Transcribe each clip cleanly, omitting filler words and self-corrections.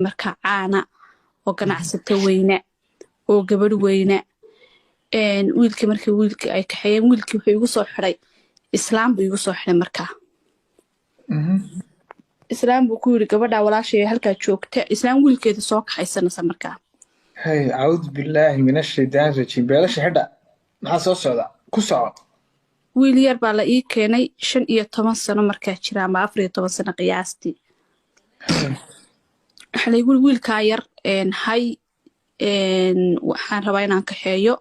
marka caana oo ganacsato weyne oo gabadh weyne wiilkii markii wiilkii ay kaxeeyeen wiilkii wuxuu igu soo xiray islaam buu igu soo xiray markaa islaam buu ku yiri gabadha walaashay halkaa joogta islaam wiilkeeda soo kaxaysanaysa markaa هاي أعوذ بالله من الشيطان الرجيم بلاش حدا ما صوص هذا كسر wiil yar baa la ii keenay 15 sano markaa jira ama 14 sano qiyaastii waxa la igu wiilkaa yar hay waxaan rabaa inaan kaxeeyo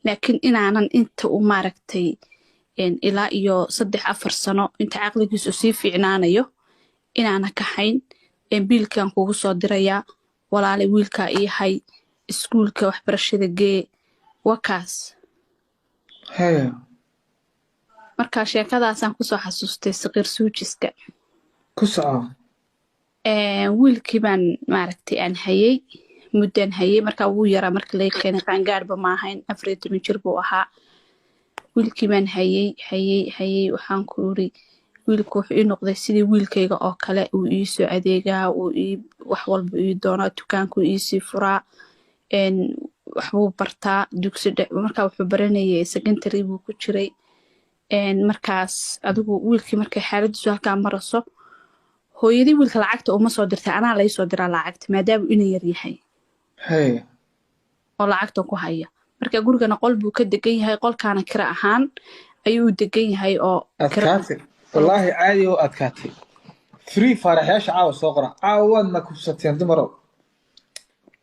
laakiin inaanan inta u maaragtay ilaa iyo 3-4 sano inta caqligiisu sii fiicnaanayo inaana kaxayn biilkan kugu soo dirayaa walaalay wiilkaa ii hay iskuulka waxbarashada gee wakaas هاي markaa sheekadaasaan kusoo xasuustay saqiir suujiska كسر wiilkii baan maaragtay aan hayay muddan hayay markaa wuu yaraa markii laga keenay qaangaarba ma ahayn 14 jir buu ahaa wiilkii baan hayay waxaan ku iri wiilku wuxuu ii noqday sidii wiilkayga oo kale uu ii soo adeegaa uu ii wax walba ii doonaa dukaanku ii sii furaa waxbuu bartaa dugsi markaa wuxuu baranayay secondary buu ku jiray markaas adigu wiilkii markay xaaladiisu halkaa maraso hooyadii wiilka lacagta uma soo dirtay anaa lay soo diraa lacagta maadaama inuu yar yahay هاي oo lacagta ku haya marka gurigana qol buu ka degan yahay qolkaana kira ahaan ayuu degan yahay oo أتكاتي والله عادي وأتكاتي فري فرح يا شعاو صغرى عاود ما كفستين دمرو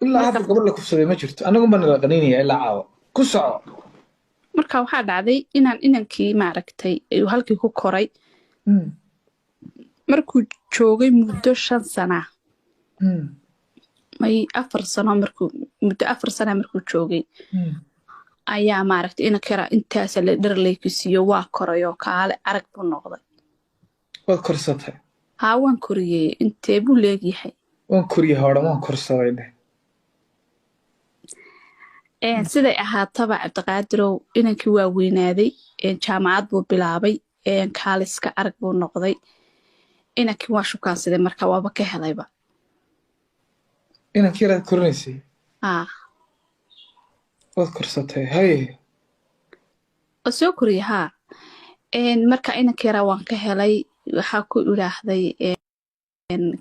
إلا هذا قبل لك كفستين ما جرت أنا قم نغنيني إلا عاو كسر marka waxaa dhacday inaan inankii maaragtay uu halkii ku koray markuu joogay muddo 5 sano may 4 sano markuu muddo 4 sano markuu joogay ayaa maaragtay inankii intaas la dhar leekisiyo waa korayo kaale arag buu noqday وكرستها haa waan koriyay intee buu leegyahay وكريه هذا ما كرستها siday ahaataba cabdiqaadirow inankii waa weynaaday jaamacad buu bilaabay kaaliska arag buu noqday inankii waa shukaansaday marka waaba ka helayba إنا كيرا كورنيسي وكرستها هاي oo soo koriyay haa marka inankii yaraa waan ka helay waxaa ku ilaahday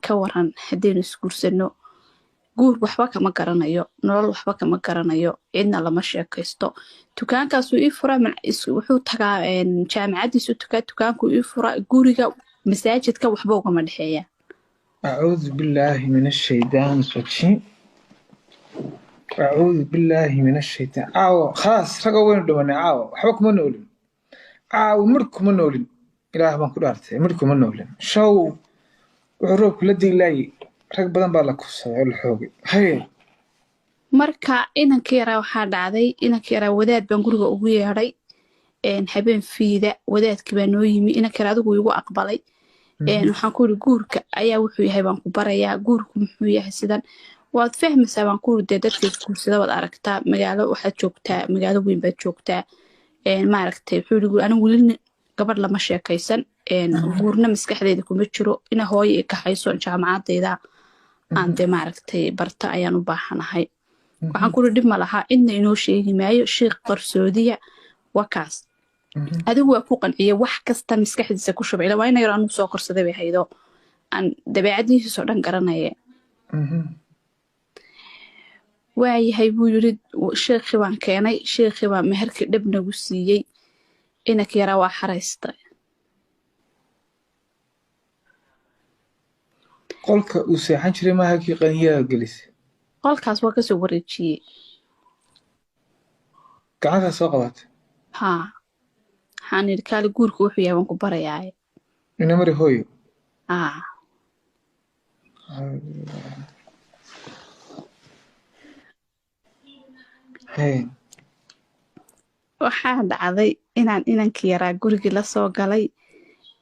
ka waran haddaynu isguursano guur waxba kama garanayo nolol waxba kama garanayo cidna lama sheekaysto dukaankaasuu ii furaa wuxuu tagaa jaamacadiisu dukaanku ii furaa guriga masaajidka waxba ugama dhexeeya أعوذ بالله من الشيطان الرجيم أعوذ بالله من الشيطان خلاص رقا وين دواني حبك ما نقولن مركم ما نقولن إله ما كل أرتي مركم ما نقولن شو وعروك لدي لاي rag badan baa la kufsaday la xoogay hay marka inankii yaraa waxaa dhacday inankii yaraa wadaad baan guriga ugu yeedhay habeen fiida wadaadkii baa noo yimi inankii yaraa adigu igu aqbalay waxaan ku iri guurka ayaa wuxuu yahay baan ku barayaa guurku muxuu yahay sidan waad fahmaysaa baan ku iri dee dadka isguursada waad aragtaa magaalo waxaad joogtaa magaalo weyn baad joogtaa maaragtay wuxuu iri anigu weli gabadh lama sheekaysan guurna maskaxdeeda kuma jiro ina hooyo i kaxayso jaamacadeyda aan dee maaragtay barta ayaan u baahanahay waxaan ku iri dhib ma lahaa cidna inoo sheegi maayo sheekh qarsoodiya wakaas adigu waa ku qanciya wax kasta maskaxdiisa ku shubay ilaa waa ina yar anu soo korsaday bay haydo aan dabeecadiisoo dhan garanaya waayahay buu yiri sheekhii baan keenay sheekhii baa meherkii dhab nagu siiyey inankii yaraa waa xaraystay qolka uu seexan jiray maaha kii qaniyaha gelisay qolkaas waa kasoo wareejiyey gacantaa soo qabatay haa waxaan idhi kaali guurka wuxuu yahay waan ku barayaaye ina mari hooyo waxaa dhacday inaan inankii yaraa gurigii la soo galay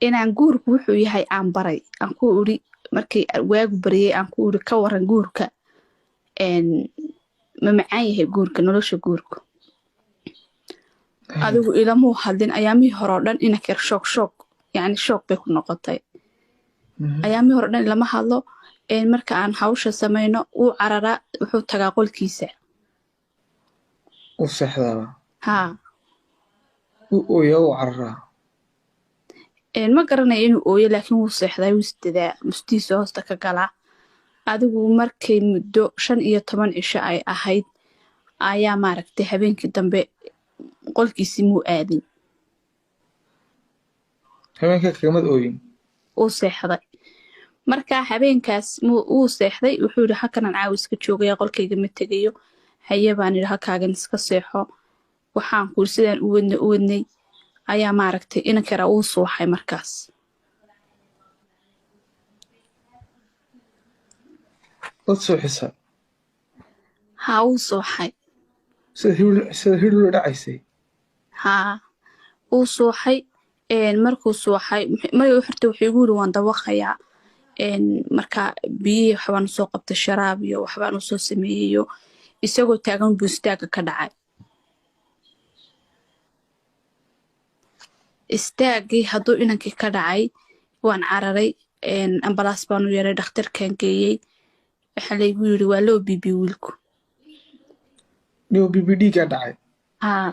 inaan guurku wuxuu yahay aan baray aan ku iri markii waagu bariyey aan ku iri ka waran guurka ma macaan yahay guurka nolosha guurka adigu ilamuu hadlin ayaamihii hore oo dhan inanka yar shoog yani shoog bay ku noqotay ayaamihii hore o dhan ilama hadlo marka aan hawsha samayno uu cararaa wuxuu tagaa qolkiisa u seexdaa haa u ooya u cararaa ma garanayo inuu ooyo laakiin wuu seexdaa wuu isdadaa mustiisa hoosta ka galaa adigu markay muddo 15 cisho ay ahayd ayaa maaragtay habeenkii dambe qolkiisii muu aadin habeenka kagamad ooyin uu seexday markaa habeenkaas uu seexday wuxuu yidhi halkanan caawis ka joogaya qolkayga ma tegayo haye baan yidhi halkaagan iska seexo waxaan kuur sidaan u wadnay ayaa maaragtay inanka yaraa uu suuxay markaas dad suuxisa haa uu suuxay sida hidhula dhacaysay haa uu suuxay markuu suuxay markuu xirtay wuxuu igu yidhi waan dawaqayaa markaa biyihii waxbaan usoo qabtay sharaab iyo waxbaan usoo sameeyeyo isagoo taagan buu istaaga ka dhacay istaagii hadduu inankii ka dhacay waan cararay ambalaas baan u yeeray dhakhtarkaan geeyey waxaa laygu yidhi waa loo bibi wiilku loo bibi dhiigaa dhacay haa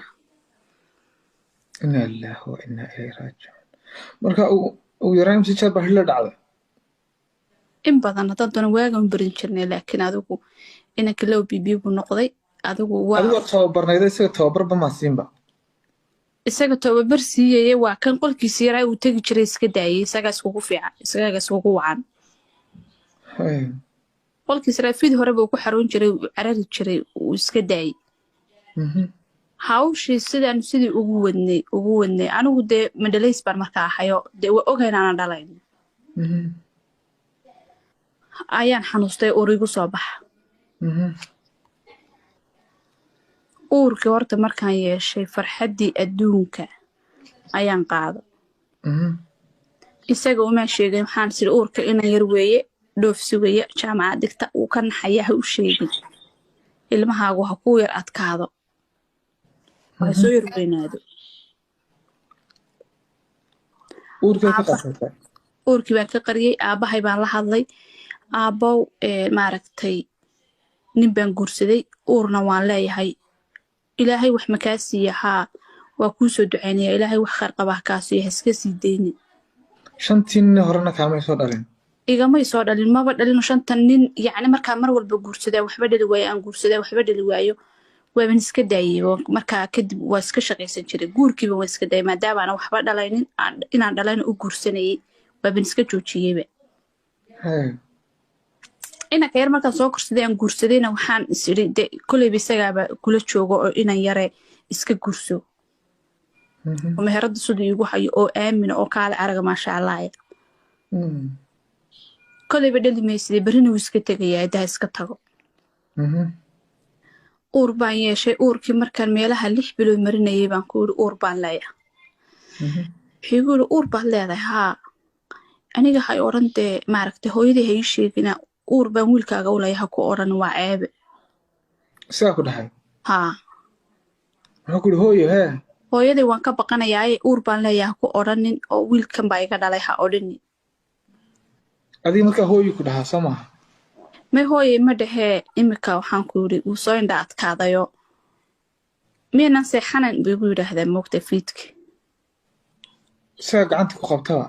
inaa lillaah wa inaa ilayhi raajicuun marka ugu yaraan imse jeer baa hidhla dhacday in badan haddaan doona waagaan barin jirnay laakiin adigu inanka loo bibi buu noqday adigu adigoo tababarnayda isaga tababarba maa siinba isaga tababar siiyeye waa kan qolkiisa yaraa uu tegi jiray iska daayay isagaa iskugu fiican isagaa iskugu wacan qolkiisa yaraa fid hore buu ku xaroon jiray uu carari jiray uu iska daayay hawshii sidii ugu wadnay anigu dee madhalays baan markaa ahayo dee waa ogayn aanan dhalayn ayaan xanuustay uur igu soo baxa uurkii horta markaan yeeshay farxaddii adduunka ayaan qaado isaga umaa sheegin waxaan siri uurka inan yar weeye dhoof sugaya jaamacad dhigta uu ka naxaya ha u sheegin ilmahaagu ha kuu yar adkaado ha soo yar weynaado uurkii baan ka qariyey aabbahay baan la hadlay aabbow maaragtay nin baan guursaday uurna waan leeyahay ilaahay wax makaa siiya haa waa kuu soo ducaynaya ilaahay wax khayr qabaa kaa siiya ha iska sii daynin 5 nin horena kaamay soo dhalin igamay soo dhalin maba dhalino 5 nin yacni markaa mar walba guursadaa waxba dhali waayo aan guursadaa waxba dhali waayo waaban iska daayey markaa kadib waa iska shaqaysan jiray guurkiiba waa iska daayay maadaama aanan waxba dhalaynin inaan dhalayna u guursanayay waaban iska joojiyeyba inanka yar markaan soo korsaday aan guursadayna waxaan is idhi de kolleyba isagaaba kula joogo oo inan yare iska guurso oo meherada siduu iigu hayo oo aamina oo kaale araga maasha allaaya kolleyba dhali maysidee berrina wuu iska tegayaa haddaa iska tago uur baan yeeshay uurkii markaan meelaha 6 bilood marinayay baan ku yidhi uur baan leeyahay wuxuu igu yidhi uur baad leedahay haa aniga hay odhan dee maaragtay hooyaday ha ii sheegina uur baan wiilkaaga u leeyahay ku odhan waa ceebe sidaa ku dhahay haa muxuu ku yidhi hooyo hee hooyaday waan ka baqanayaaye uur baan leeyahay ku odhanin oo wiilkan baa iga dhalay ha odhanin adiga markaa hooyo ku dhahaa soo maaha may hooye ma dhahee imika waxaan ku yidhi wuu soo indha adkaadayo miyaynan seexanan buu igu yidhaahdaa moogta fiidka isagaa gacanta ku qabtaba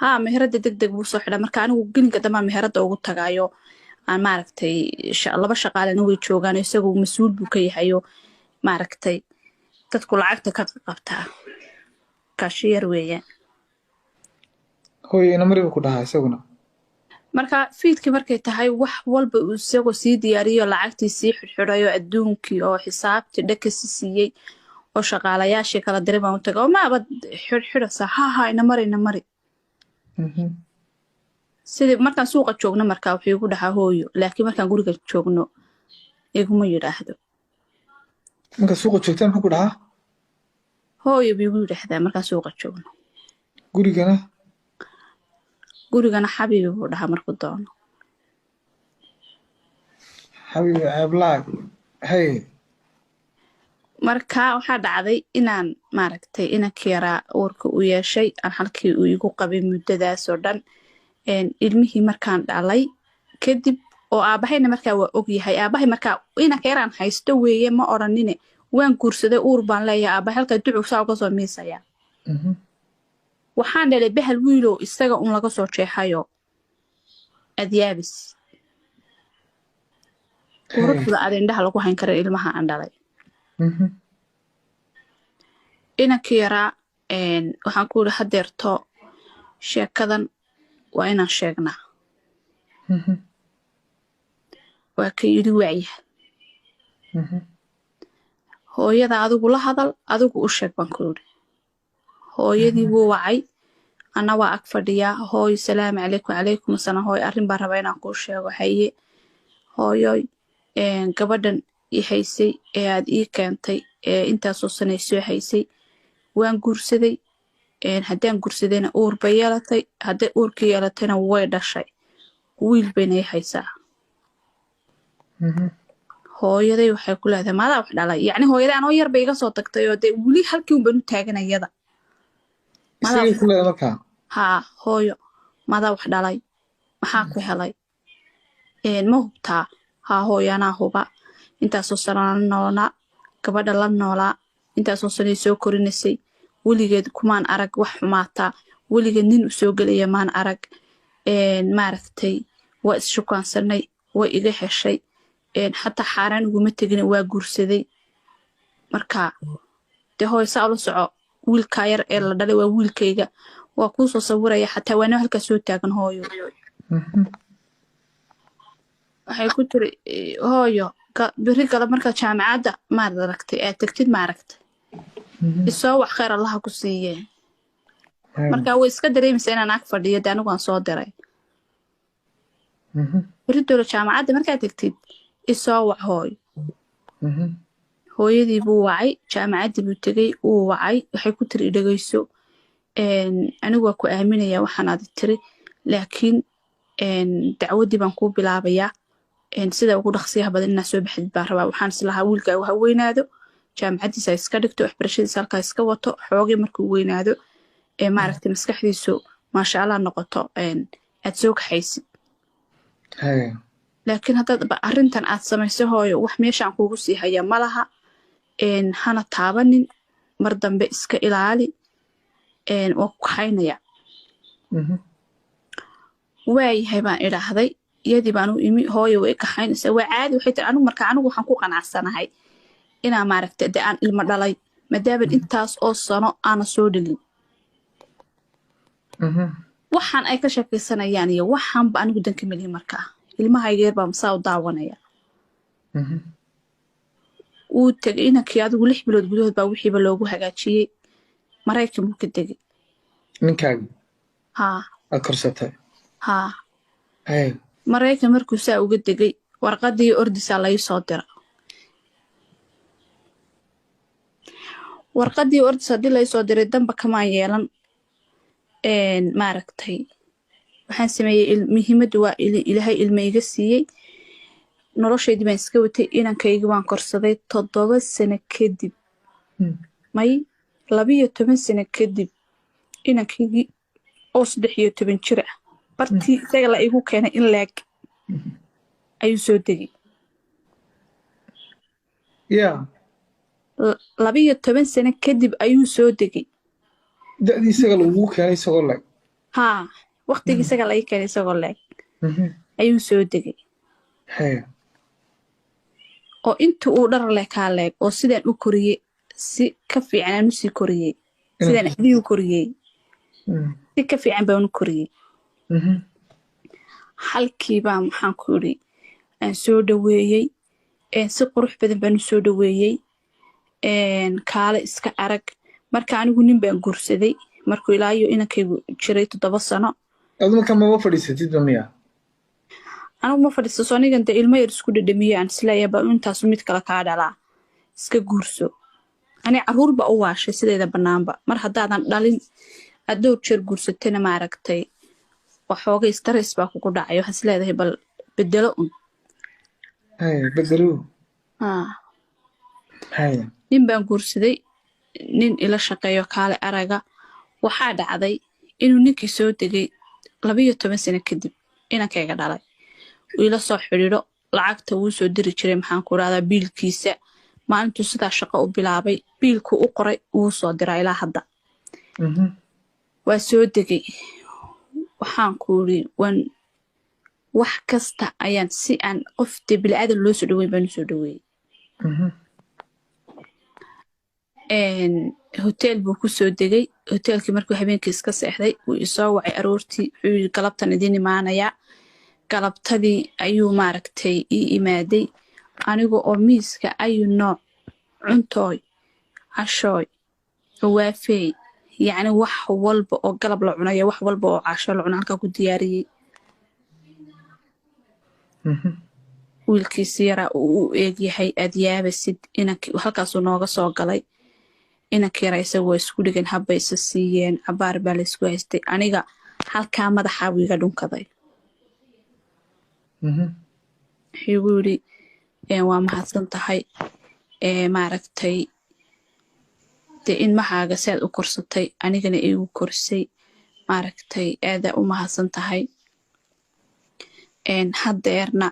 haa meherada degdeg buu soo xidha marka anigu gelinka dambaa meherada ugu tagaayo aan maaragtay 2 shaqaalena way joogaan isagu mas-uul buu ka yahayo maaragtay dadku lacagta ka qabtaa kaashiyar weeyaan hooyo inamariba ku dhahaa isaguna marka fiidkii markay tahay wax walba uu isagoo sii diyaariyo lacagtii sii xidhxidhayo adduunkii oo xisaabtii dhakasi siiyey oo shaqaalayaashii kala diray baan u taga oo maabad xidhxidhasa haa inamari sidii markaan suuqa joogno markaa wuxuu igu dhahaa hooyo laakiin markaan guriga joogno iguma yidhaahdo markaa suuqa joogtaan muxuu ku dhahaa hooyo buu igu yidhaahdaa markaan suuqa joogno gurigana xabiibi buu dhahaa markuu doono xabiibi ceeblaag hey marka waxaa dhacday inaan maaragtay inanka yaraa uurka u yeeshay aan halkii uu igu qabay muddadaasoo dhan ilmihii markaan dhalay kadib oo aabahayna markaa waa og yahay aabahay markaa inanka yaraan haysto weeye ma odhanine waan guursaday uur baan leeyahay aabahay halkaa ducug saa uga soo miisaya waxaan dhalay bahal wiilow isaga un laga soo jeexayo adyaabis quruxda aad indhaha lagu hayn kara ilmaha aan dhalay inanka yaraa waxaan ku yidhi hadeerto sheekadan waa inaan sheegnaa waa ka yidhi waaya hooyada adigu la hadal adigu u sheeg baan ku yidhi hooyadii wuu wacay ana waa ag fadhiyaa hooyo salaamu calaykum calaykum asalaam hooyo arrin baan rabaa inaan kuu sheego haye hooyoy gabadhan ii haysay ee aad ii keentay ee intaasoo sanay soo haysay waan guursaday haddaan guursadayna uur bay yeelatay hadday uurka yeelatayna way dhashay wiil bayna ii haysaa hooyaday waxay ku leedahay maadaa wax dhalay yacni hooyaday anoo yar bay iga soo tagtay oo dee weli halkii un baan u taaganayada haa hooyo maadaa wax dhalay maxaa ku helay ma hubtaa haa hooyo anaa huba intaasoo sano la noolaa gabadha la noolaa intaasoo sanay soo korinaysay weligeed kumaan arag wax xumaataa weligeed nin u soo gelaya maan arag maaragtay waa isshukaansanay way iga heshay xataa xaaraan iguma tegin waa guursaday marka dee hooyo saa ula soco wiilkaa yar ee la dhalay waa wiilkayga waa kuu soo sawiraya xataa waana halkaa soo taagan hooyo waxay ku tiri hooyo beri gala markaa jaamacadda maad aragtay aad tegtid ma aragtay isoo wax khayr allaha ku siiyeen marka way iska dareemaysaa inaan ag fadhiyo dee anigu aan soo diray beri dolo jaamacadda markaad tegtid isoo wac hooyo hooyadii buu wacay jaamacaddii buu tegey uu wacay waxay ku tiri idhegayso anigu waa ku aaminayaa waxaanaad tiri laakiin dacwaddii baan kuu bilaabayaa sida ugu dhaqsiyaha badan inaa soo baxdid baan rabaa waxaan islahaa wiilkaagu ha weynaado jaamacaddiisa iska dhigto waxbarashadiisa halkaa iska wato xoogay markuu weynaado maaragtay maskaxdiisu maasha allah noqoto aad soo kaxaysid laakiin haddaad arrintan aad samayso hooyo wax meeshaan kuugu sii haya ma laha hana taabanin mar dambe iska ilaali waa ku kaxaynaya waayahay baan idhaahday iyadii baan u imi hooyo way kaxaynaysaa waa caadi waxay tiri anigu marka anigu waxaan ku qanacsanahay inaa maaragtay dee aan ilmo dhalay maadaaban intaas oo sano aana soo dhelin waxaan ay ka sheekaysanayaan iyo waxaanba anigu danka melihi markaa ilmahayga yar baa masaa u daawanaya wuu tegay inankii adigu 6 bilood gudahood baa wixiiba loogu hagaajiyey maraykan buu ka degay ninkaagi haa aad korsatay haa maraykan markuu saa uga degay warqadii ordisaa lai soo dira warqadii ordis haddii lai soo diray damba kamaan yeelan maaragtay waxaan sameeyey muhiimaddu waa ilaahay ilma iga siiyey noloshaydii baan iska watay inankaygi waan korsaday 7 sano kadib may 12 sano kadib inankaygii oo 13 jir ah bartii isaga la igu keenay in leeg ayuu soo degay 12 sano kadib ayuu soo degay da'dii isaga lagu keenay isagoo leeg haa waqtigii isaga la ii keenay isagoo leeg ayuu soo degay oo inta uu dhar leh kaa leeg oo sidaan u koriyey si ka fiican aan u sii koriyey sidaan axdii u koriyey si ka fiican baan u koriyey halkii baa maxaan ku yidhi aan soo dhaweeyey si qurux badan baan u soo dhaweeyey kaale iska arag marka anigu nin baan guursaday markuu ilaayo inankaygu jiray 7 sano adu marka maba fadhiisatidba miya anigu ma fadhiisaso anigan dee ilmo yar isku dhadhamiye aan isleeyahay baa intaasu mid kale kaa dhalaa iska guurso ani carruurba u waashay sideeda bannaanba mar haddaadan dhalin aad dhowr jeer guursatana maaragtay waxoogay stress baa kugu dhacay waxaan isleedahay bal bedelo un bedelo nin baan guursaday nin ila shaqeeyo kaale araga waxaa dhacday inuu ninkii soo degay 12 sano kadib inankayga dhalay ila soo xiriiro lacagta wuu soo diri jiray maxaan ku raada biilkiisa maalintuu sidaa shaqo u bilaabay biilku u qoray wuu soo diraa ilaa hadda waa soo degay waxaan ku yiri wax kasta ayaan si aan qof bini'aadan loo soo dhaweyn baan u soo dhaweeyay hotel buu ku soo degay hotelkii markuu habeenkii iska seexday wuu isoo wacay aroortii wuxuu yiri galabtan idin imaanayaa galabtadii ayuu maaragtay ii imaaday aniga oo miiska ayuu nooc cuntooy cashooy waafeey yacni wax walba oo galab la cunayo wax walba oo casho la cuno halkaa ku diyaariyey wiilkiisi yaraa uu u eegyahay aad yaabasid inankii halkaasuu nooga soo galay inankii yaraa isagoo isku dhigan habba isa siiyeen cabaar baa la isku haystay aniga halkaa madaxaa buu iga dhunkaday wuxuu igu yidhi waa mahadsan tahay maaragtay dee ilmahaaga si aad u korsatay anigana iigu korsay maaragtay aadaa u mahadsan tahay haddeerna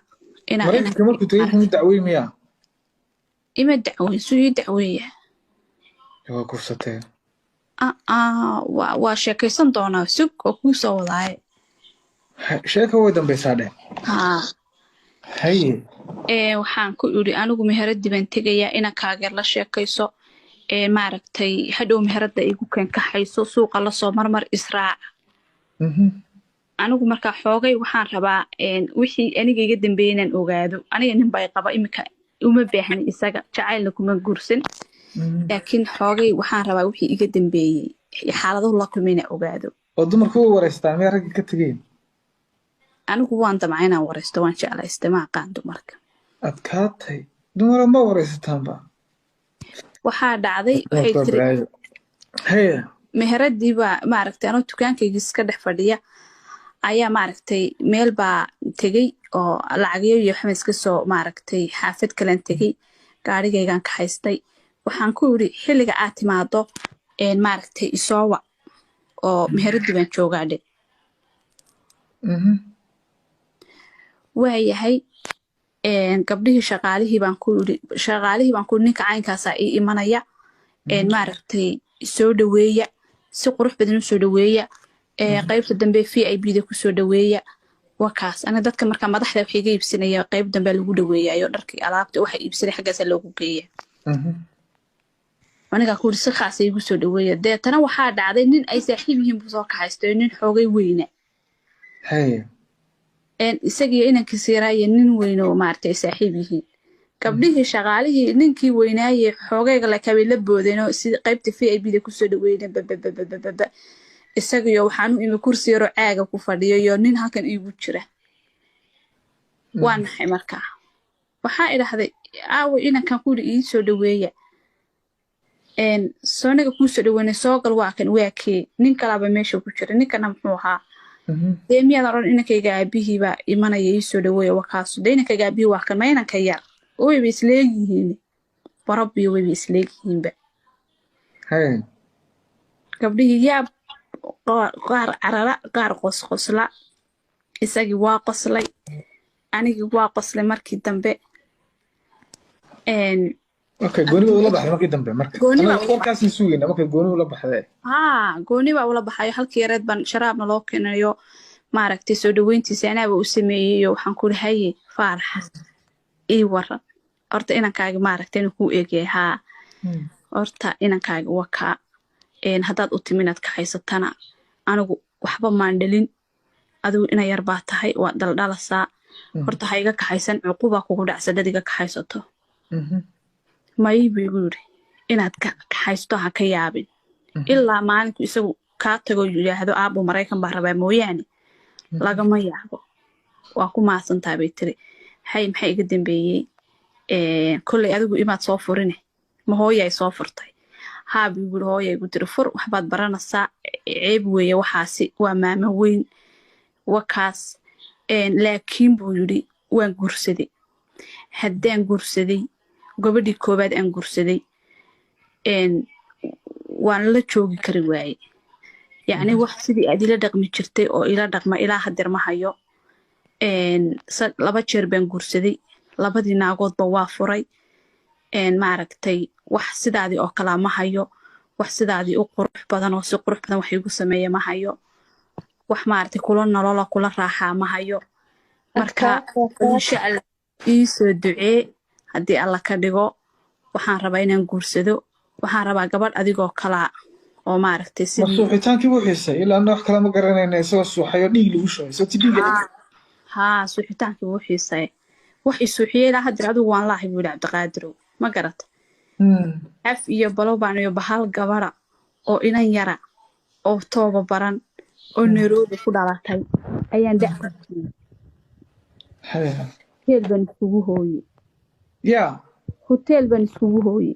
maraykanka markuu tagay kuma dacweyn miyaa ima dacweyn suu ii dacweeya waa kursatee waa sheekaysan doonaa sug oo kuu soo wadaaye sheeka way dambaysaa dheh haa haye waxaan ku idhi anigu meheradii baan tegayaa inankaageer la sheekayso maaragtay hadhow meheradda igu keenkaxayso suuqa lasoo marmar israaca anigu markaa xoogay waxaan rabaa wixii aniga iga dambeeyay inaan ogaado aniga nin bay qaba iminka uma baahni isaga jacaylna kuma guursan laakiin xoogay waxaan rabaa wixii iga dambeeyey xaaladahu la kulmay inaan ogaado oo dumarku u wareystaan meel ragga ka tegeen anigu waan damcay inaan wareysto waan jeclaystay ma aqaan dumarka adkaatay dumara ma wareysataanba waxaa dhacday waxay tiri haye meheradii baa maaragtay anoo dukaankayga iska dhex fadhiya ayaa maaragtay meel baa tegey oo lacagyo iyo xames ka soo maaragtay xaafad kalan tegey gaarigaygaan ka haystay waxaan ku yidhi xilliga aad timaado maaragtay isoo wac oo meheradii baan joogaa dhe waayahay gabdhihii shaqaalihii baan ku yidhi ninka caynkaasaa ii imanaya maaragtay soo dhaweeya si qurux badan u soo dhaweeya qaybta dambe VIPda ku soo dhaweeya wakaas aniga dadka markaa madaxda waxay iga iibsanaya qayb dambe lagu dhaweeyayo dharkii alaabta waxa iibsanay xaggaas loogu geeya aniga ku si khaas igu soo dhaweeya deetana waxaa dhacday nin ay saaxiib yihiin buu soo kaxaystay nin xoogay weyna haye isagii inankiisa yaraaye nin weyn oo maaragtay saaxiib yihiin gabdhihii shaqaalihii ninkii weynaaye xoogayga la kabay la boodeenoo si qaybta VIPda ku soo dhaweeyeen bababababa isagiyo waxaan u imi kursi yaro caaga ku fadhiyo iyo nin halkan iigu jira waa naxay markaa waxaa idhahday aawo inankan ku yidhi ii soo dhaweeya soonaga kuu soo dhaweynay soo gal waa kan waa kee nin kalaaba meesha ku jira ninkana muxuu ahaa dee miyaadan odhan inankayga aabihii baa imanaya ii soo dhaweeya wakaasu dee inankayga aabihii waa kan ma inanka yar wayba isleegyihiin barabbiyo wayba isleegyihiinba gabdhihii yaab qaar carara qaar qosqosla isagii waa qoslay anigii waa qoslay markii dambe okay gooni ula baxday markii dambe marka warkaas suugayna markay gooni ula baxday gooni baa ula baxayo halkii yareed baan sharaabna loo keenayo maaragtay soo dhaweyntiisa anaaba u sameeyayo waxaan ku haye faarax ii waran horta inankaaga maaragtay inuu kuu eegyahay haa horta inankaaga wakaa haddaad u timinaad ka haysatana anigu waxba maan dhalin adigu ina yar baa tahay waa daldhalasaa horta ha iga kaxaysan cuqubaa kugu dhacsa dad iga kaxaysato may buu igu yidhi inaad kaxaysto ha ka yaabin ilaa maalinku isagu kaa tago yidhaahdo aabbu maraykan baa rabaa mooyaane lagama yaabo waa ku mahadsantaa bay tiri hay maxay iga dambeeyey kolley adigu imaad soo furine ma hooyay soo furtay haa buu yidhi hooyay igu tiri fur waxbaad baranaysaa ceeb weeye waxaasi waa maamo weyn wakaas laakiin buu yidhi waan guursaday haddaan guursaday gabadhii koobaad aan guursaday waan la joogi kari waaye yacni wax sidii aad ila dhaqmi jirtay oo ila dhaqma ilaa hadeer ma hayo 2 jeer baan guursaday 2 naagoodba waa furay maaragtay wax sidaadii oo kala ma hayo wax sidaadii u qurux badan oo si qurux badan wax igu sameeyo ma hayo wax maaragtay kula nolol kula raaxaa ma hayo marka insha Allah ii soo ducee haddii alla ka dhigo waxaan rabaa inaan guursado waxaan rabaa gabadh adigoo kala oo maaragtay sidii suuxitaankii wuu xiisay ilaa nooc kale ma garanayna isagoo suuxayo dhiig lagu shubay soo tidhiga suuxitaankii wuu xiisay wax isuuxiyay ilaa hadeer adigu waan laahay buu Cabdiqaadirow ma garata af iyo balobaan iyo bahal gabadha oo inan yara oo tooba baran oo Nairobi ku dhalatay ayaan dacay hotel baan isugu hooyay hotel baan isugu hooyay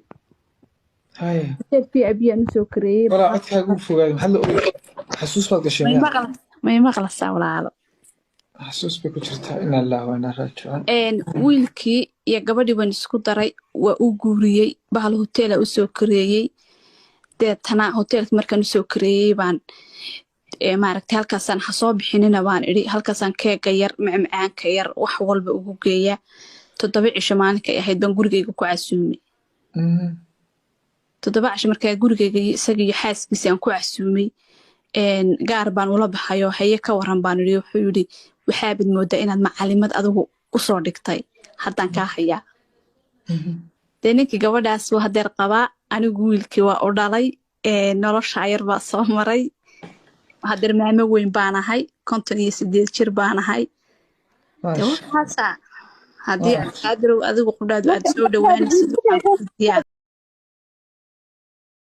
hotelkii abiyaan usoo kareeyay wala codkaagu fogaaday maxaa la ogaa xasuus baad gashay may maqlaysaa walaalo xasuus bay ku jirtaa in Allah wa inna raaji'uun wiilkii iyo gabadhii baan isku daray waa u guuriyay bahal hotel usoo kareeyay deetana hotelka markaan usoo kareeyay baan maaragtay halkaasaan ha soo bixinina baan idhi halkaasaan keega yar macmacaanka yar wax walba ugu geeya 7 cisho maalinkay ahayd baan gurigayga ku casuumay 7 cisho markaa gurigayga isaga iyo xaaskiisa aan ku casuumay gaar baan ula baxayo haye ka waran baan idhi wuxuu yidhi waxaa bad moodaa inaad macalimad adigu u soo dhigtay haddaan kaa hayaa dee ninkii gabadhaas waa hadeer qabaa anigu wiilkii waa u dhalay nolosha yar baa soo maray hadeer maamo weyn baan ahay 58 jir baan ahay dee waxaasa haddii Cabdiqaadirow adigu qudhaadu aad soo dhawaanaysid waxaan ku diyaar